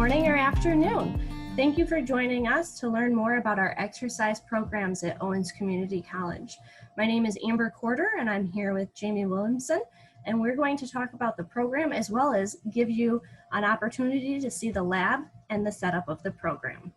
morning or afternoon. Thank you for joining us to learn more about our exercise programs at Owens Community College. My name is Amber Corder and I'm here with Jamie Williamson, and we're going to talk about the program as well as give you an opportunity to see the lab and the setup of the program.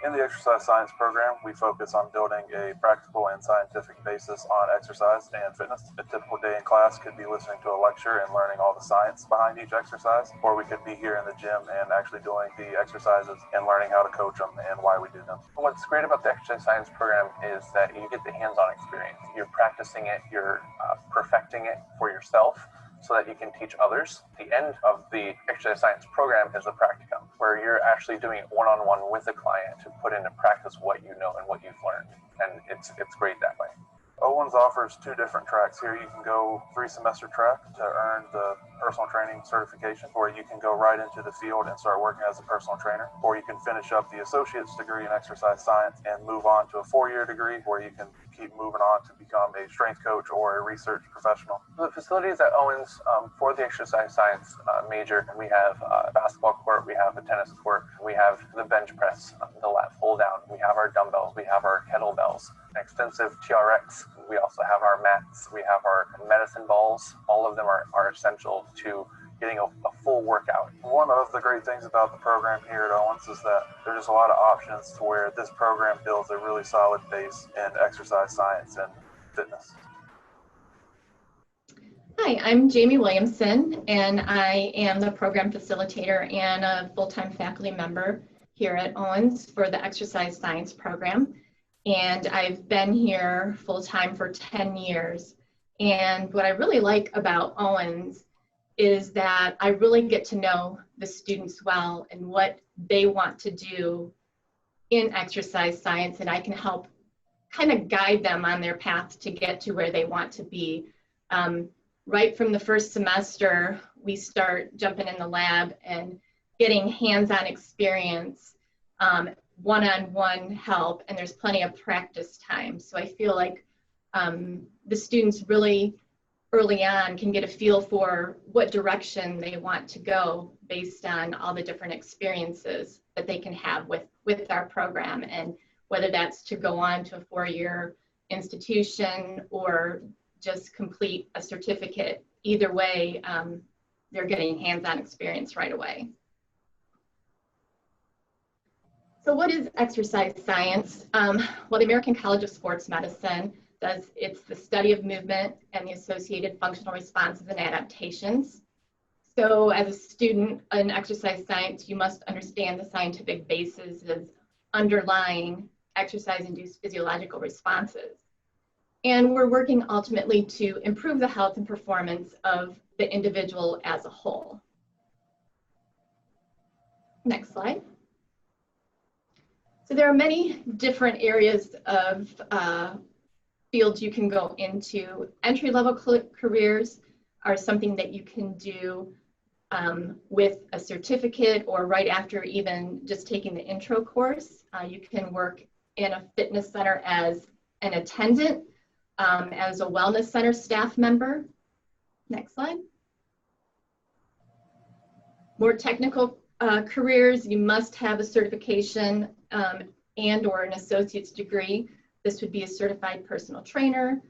In the exercise science program, we focus on building a practical and scientific basis on exercise and fitness. A typical day in class could be listening to a lecture and learning all the science behind each exercise, or we could be here in the gym and actually doing the exercises and learning how to coach them and why we do them. What's great about the exercise science program is that you get the hands-on experience. You're practicing it, you're perfecting it for yourself, so that you can teach others. The end of the exercise science program is the practicum, where you're actually doing it one-on-one with a client to put into practice what you know and what you've learned. And it's great that way. Owens offers two different tracks here. You can go 3-semester track to earn the personal training certification, or you can go right into the field and start working as a personal trainer, or you can finish up the associate's degree in exercise science and move on to a 4-year degree where you can keep moving on to become a strength coach or a research professional. The facilities at Owens for the exercise science major, we have a basketball court, we have a tennis court, we have the bench press, the lat pull down, we have our dumbbells, we have our kettlebells, an extensive TRX. We also have our mats, we have our medicine balls. All of them are essential to getting a full workout. One of the great things about the program here at Owens is that there's a lot of options to where this program builds a really solid base in exercise science and fitness. Hi, I'm Jamie Williamson, and I am the program facilitator and a full-time faculty member here at Owens for the exercise science program. And I've been here full-time for 10 years. And what I really like about Owens is that I really get to know the students well and what they want to do in exercise science, and I can help kind of guide them on their path to get to where they want to be. Right from the first semester, we start jumping in the lab and getting hands-on experience, one-on-one help, and there's plenty of practice time. So I feel like the students really early on can get a feel for what direction they want to go based on all the different experiences that they can have with our program, and whether that's to go on to a 4-year institution or just complete a certificate. Either way, they're getting hands-on experience right away. So what is exercise science? Well, the American College of Sports Medicine it's the study of movement and the associated functional responses and adaptations. So as a student in exercise science, you must understand the scientific basis of underlying exercise-induced physiological responses. And we're working ultimately to improve the health and performance of the individual as a whole. Next slide. So there are many different areas of fields you can go into. Entry-level careers are something that you can do with a certificate or right after even just taking the intro course. You can work in a fitness center as an attendant, as a wellness center staff member. Next slide. More technical careers, you must have a certification and or an associate's degree. This would be a certified personal trainer,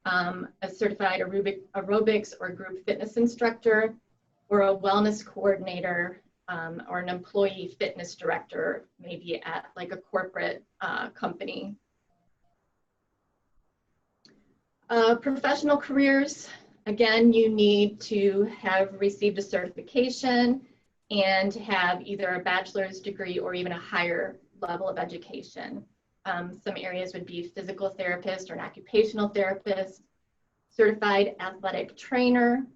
a certified aerobics or group fitness instructor, or a wellness coordinator, or an employee fitness director, maybe at like a corporate company. Professional careers, again, you need to have received a certification and have either a bachelor's degree or even a higher level of education. Some areas would be physical therapist or an occupational therapist, certified athletic trainer,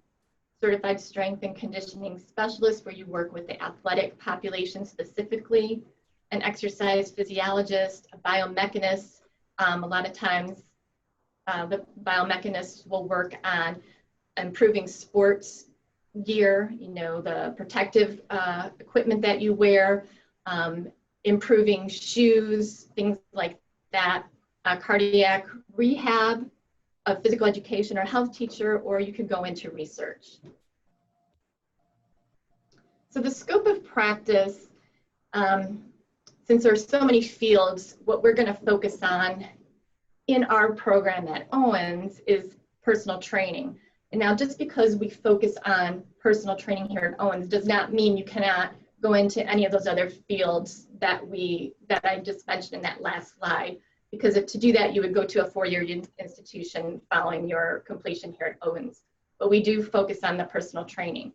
certified strength and conditioning specialist where you work with the athletic population specifically, an exercise physiologist, a biomechanist. A lot of times the biomechanists will work on improving sports gear, you know, the protective equipment that you wear, improving shoes, things like that. cardiac rehab, a physical education or health teacher, or you could go into research. So the scope of practice, since there are so many fields, what we're going to focus on in our program at Owens is personal training. And now just because we focus on personal training here at Owens does not mean you cannot go into any of those other fields that I just mentioned in that last slide. Because to do that, you would go to a four-year institution following your completion here at Owens. But we do focus on the personal training.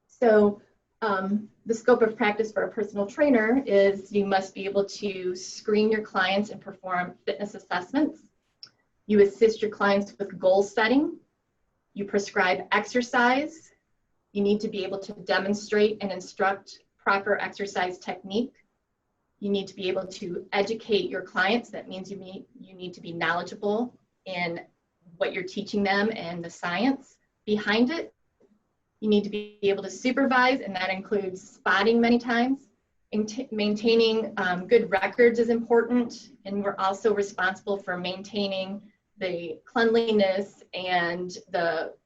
So the scope of practice for a personal trainer is you must be able to screen your clients and perform fitness assessments. You assist your clients with goal setting. You prescribe exercise. You need to be able to demonstrate and instruct proper exercise technique. You need to be able to educate your clients. That means you need to be knowledgeable in what you're teaching them and the science behind it. You need to be able to supervise, and that includes spotting many times. Maintaining good records is important, and we're also responsible for maintaining the cleanliness and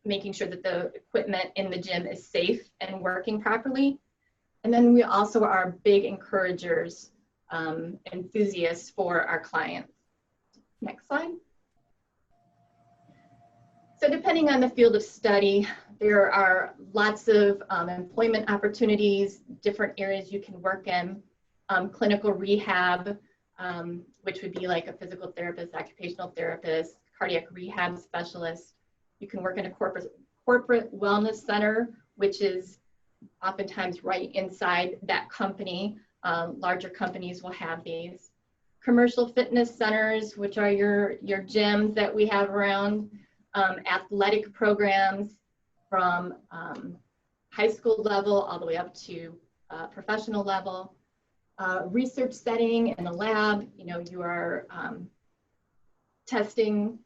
making sure that the equipment in the gym is safe and working properly. And then we also are big encouragers, enthusiasts for our clients. Next slide. So depending on the field of study, there are lots of employment opportunities, different areas you can work in. Clinical rehab, which would be like a physical therapist, occupational therapist, cardiac rehab specialist. You can work in a corporate wellness center, which is oftentimes right inside that company. Larger companies will have these. Commercial fitness centers, which are your gyms that we have around. Athletic programs from high school level all the way up to professional level. Research setting in a lab, you are testing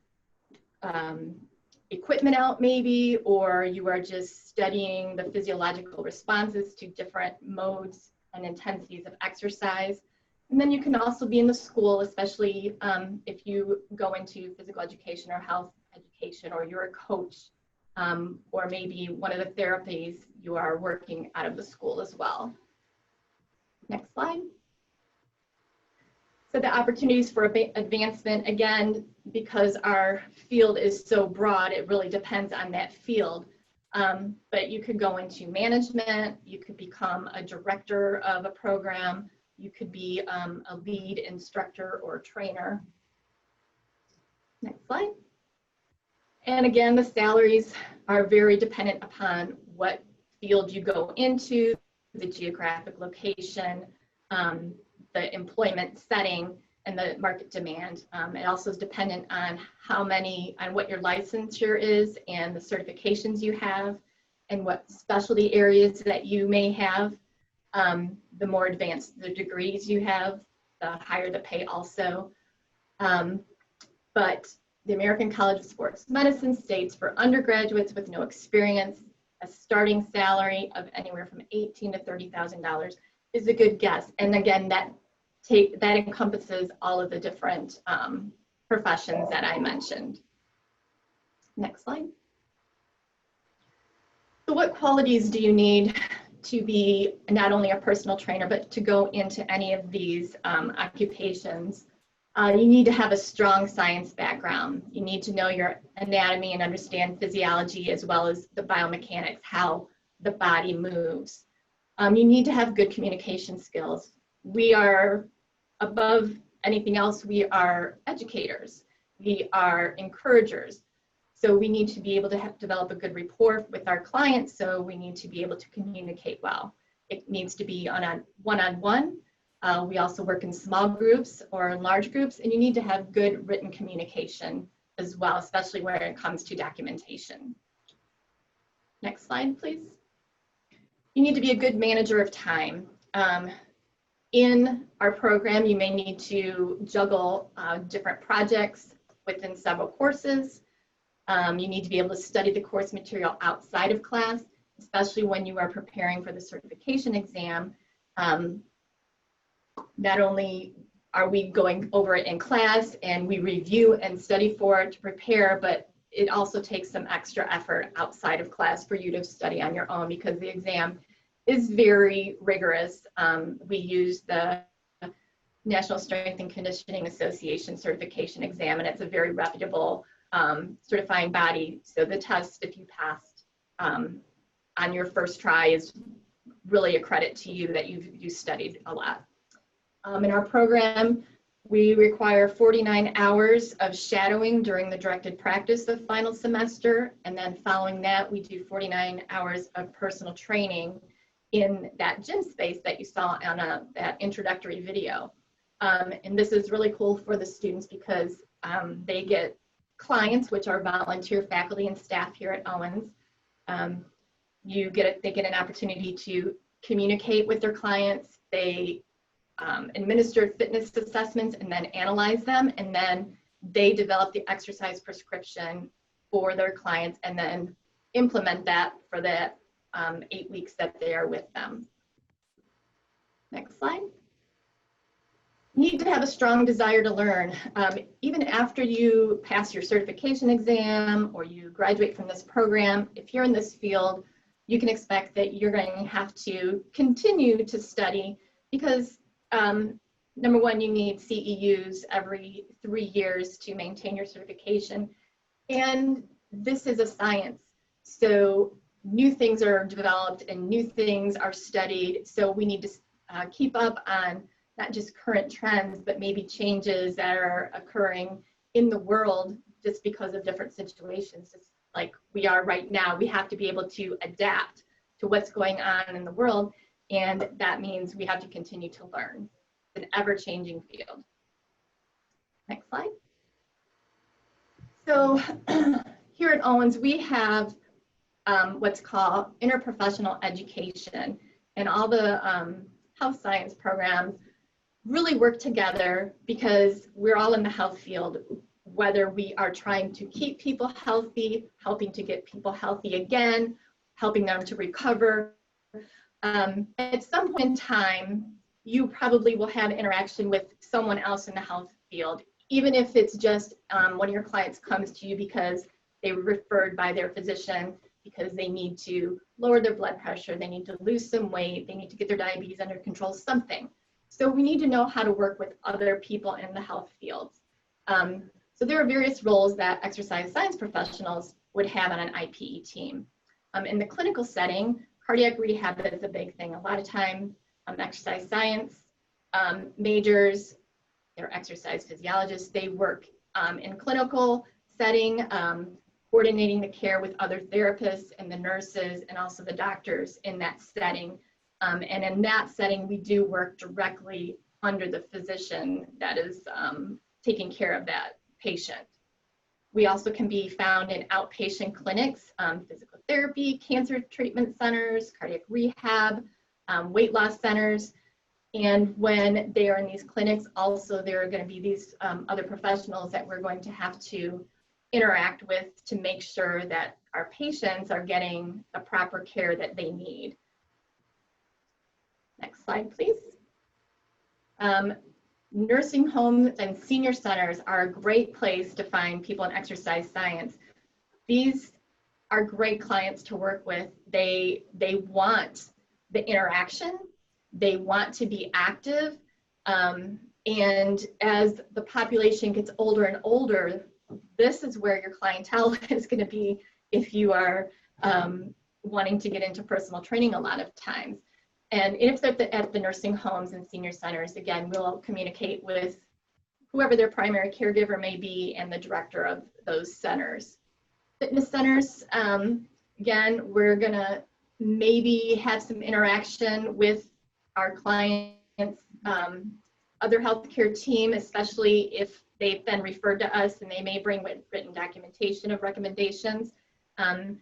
equipment out maybe, or you are just studying the physiological responses to different modes and intensities of exercise. And then you can also be in the school, especially if you go into physical education or health education, or you're a coach, or maybe one of the therapies you are working out of the school as well. Next slide. So the opportunities for advancement, again, because our field is so broad, it really depends on that field. But you could go into management, you could become a director of a program, you could be a lead instructor or trainer. Next slide. And again, the salaries are very dependent upon what field you go into, the geographic location, the employment setting, and the market demand. It also is dependent on on what your licensure is and the certifications you have and what specialty areas that you may have. The more advanced the degrees you have, the higher the pay also. But the American College of Sports Medicine states for undergraduates with no experience, a starting salary of anywhere from $18,000 to $30,000 is a good guess. And again, that encompasses all of the different professions that I mentioned. Next slide. So what qualities do you need to be not only a personal trainer, but to go into any of these occupations? You need to have a strong science background. You need to know your anatomy and understand physiology as well as the biomechanics, how the body moves. You need to have good communication skills. We are, above anything else, we are educators. We are encouragers. So we need to be able to develop a good rapport with our clients, so we need to be able to communicate well. It needs to be on a one-on-one. We also work in small groups or in large groups, and you need to have good written communication as well, especially when it comes to documentation. Next slide, please. You need to be a good manager of time. In our program, you may need to juggle different projects within several courses. You need to be able to study the course material outside of class, especially when you are preparing for the certification exam. Not only are we going over it in class and we review and study for it to prepare, but it also takes some extra effort outside of class for you to study on your own because the exam is very rigorous. We use the National Strength and Conditioning Association certification exam, and it's a very reputable certifying body. So the test, if you passed on your first try, is really a credit to you that you studied a lot. In our program, we require 49 hours of shadowing during the directed practice of final semester, and then following that, we do 49 hours of personal training in that gym space that you saw on that introductory video. And this is really cool for the students because they get clients, which are volunteer faculty and staff here at Owens. They get an opportunity to communicate with their clients. They administer fitness assessments and then analyze them, and then they develop the exercise prescription for their clients and then implement that for the 8 weeks that they are with them. Next slide. You need to have a strong desire to learn. Even after you pass your certification exam or you graduate from this program, if you're in this field, you can expect that you're going to have to continue to study because number one, you need CEUs every 3 years to maintain your certification. And this is a science. So new things are developed and new things are studied. So we need to keep up on not just current trends, but maybe changes that are occurring in the world just because of different situations. Just like we are right now, we have to be able to adapt to what's going on in the world. And that means we have to continue to learn. It's an ever-changing field. Next slide. So here at Owens, we have what's called interprofessional education, and all the health science programs really work together because we're all in the health field, whether we are trying to keep people healthy, helping to get people healthy again, helping them to recover. At some point in time, you probably will have interaction with someone else in the health field, even if it's just one of your clients comes to you because they were referred by their physician because they need to lower their blood pressure, they need to lose some weight, they need to get their diabetes under control, something. So we need to know how to work with other people in the health fields. So there are various roles that exercise science professionals would have on an IPE team. In the clinical setting, cardiac rehab is a big thing. A lot of time, exercise science majors, they're exercise physiologists, they work in clinical setting, coordinating the care with other therapists and the nurses and also the doctors in that setting. And in that setting, we do work directly under the physician that is taking care of that patient. We also can be found in outpatient clinics, physical therapy, cancer treatment centers, cardiac rehab, weight loss centers. And when they are in these clinics, also there are going to be these other professionals that we're going to have to interact with to make sure that our patients are getting the proper care that they need. Next slide, please. Nursing homes and senior centers are a great place to find people in exercise science. These are great clients to work with. They want the interaction, they want to be active, and as the population gets older and older, this is where your clientele is going to be if you are wanting to get into personal training a lot of times. And if they're at the nursing homes and senior centers, again, we'll communicate with whoever their primary caregiver may be and the director of those centers. Fitness centers, again, we're gonna maybe have some interaction with our clients' other healthcare team, especially if they've been referred to us, and they may bring written documentation of recommendations. And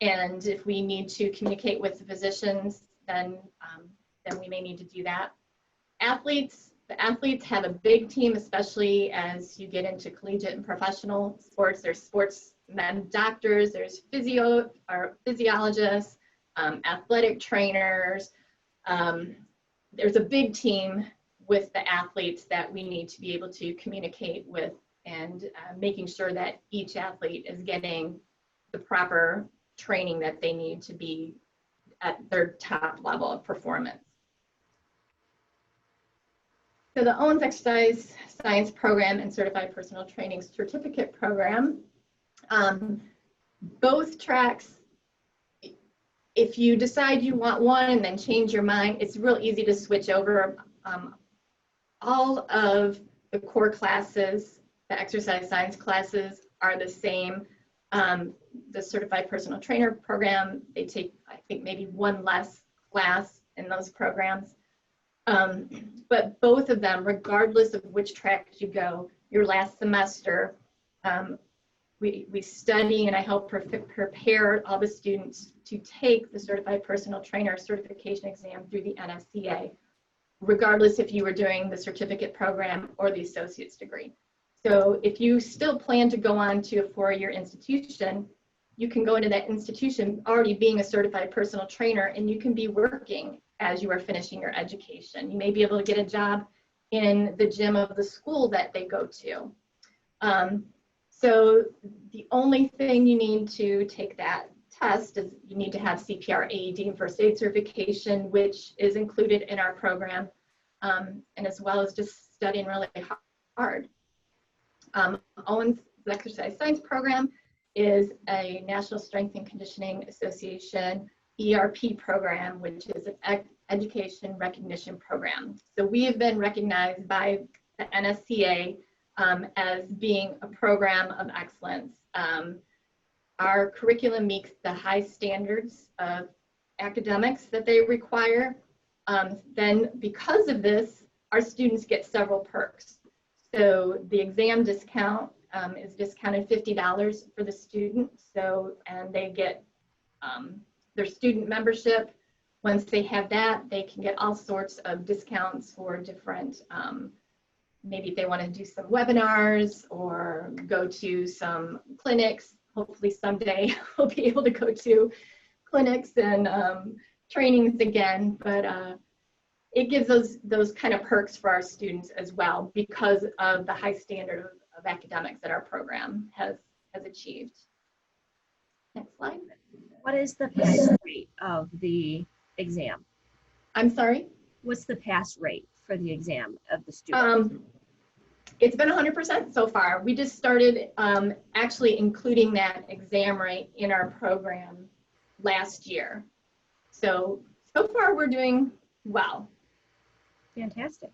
if we need to communicate with the physicians, then we may need to do that. Athletes, the athletes have a big team, especially as you get into collegiate and professional sports. There's sportsmen, doctors, there's physiologists, athletic trainers. There's a big team with the athletes that we need to be able to communicate with, and making sure that each athlete is getting the proper training that they need to be at their top level of performance. So the Owens Exercise Science Program and Certified Personal Training Certificate Program, both tracks, if you decide you want one and then change your mind, it's real easy to switch over. All of the core classes, the exercise science classes, are the same. The Certified Personal Trainer program, they take, I think, maybe one less class in those programs. But both of them, regardless of which track you go, your last semester, we study, and I help prepare all the students to take the Certified Personal Trainer certification exam through the NSCA, regardless if you were doing the certificate program or the associate's degree. So if you still plan to go on to a four-year institution, you can go into that institution already being a certified personal trainer, and you can be working as you are finishing your education. You may be able to get a job in the gym of the school that they go to. So the only thing you need to take that test is you need to have CPR, AED, and first aid certification, which is included in our program, and as well as just studying really hard. Owens Exercise Science Program is a National Strength and Conditioning Association ERP program, which is an education recognition program. So we have been recognized by the NSCA as being a program of excellence. Our curriculum meets the high standards of academics that they require. Then because of this, our students get several perks. So the exam discount is discounted $50 for the student. So, and they get their student membership. Once they have that, they can get all sorts of discounts for different, maybe if they want to do some webinars or go to some clinics. Hopefully someday we'll be able to go to clinics and trainings again, but it gives those kind of perks for our students as well because of the high standard of academics that our program has achieved. Next slide. What is the pass rate of the exam? I'm sorry? What's the pass rate for the exam of the student? It's been 100% so far. We just started actually including that exam rate in our program last year. So far we're doing well. Fantastic.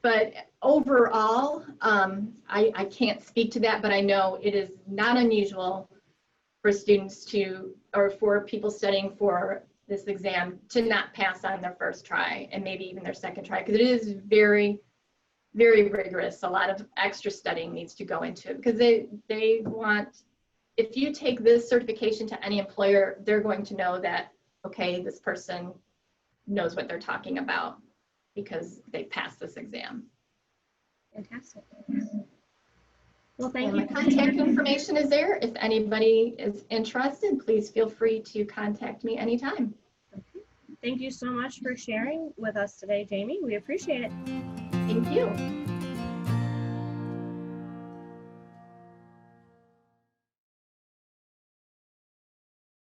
But overall, I can't speak to that, but I know it is not unusual for students to, or for people studying for this exam to not pass on their first try and maybe even their second try, because it is very, very rigorous. A lot of extra studying needs to go into it because they want, if you take this certification to any employer, they're going to know that, okay, this person knows what they're talking about because they passed this exam. Fantastic. Well, thank And you. my contact information is there. If anybody is interested, please feel free to contact me anytime. Thank you so much for sharing with us today, Jamie. We appreciate it. Thank you.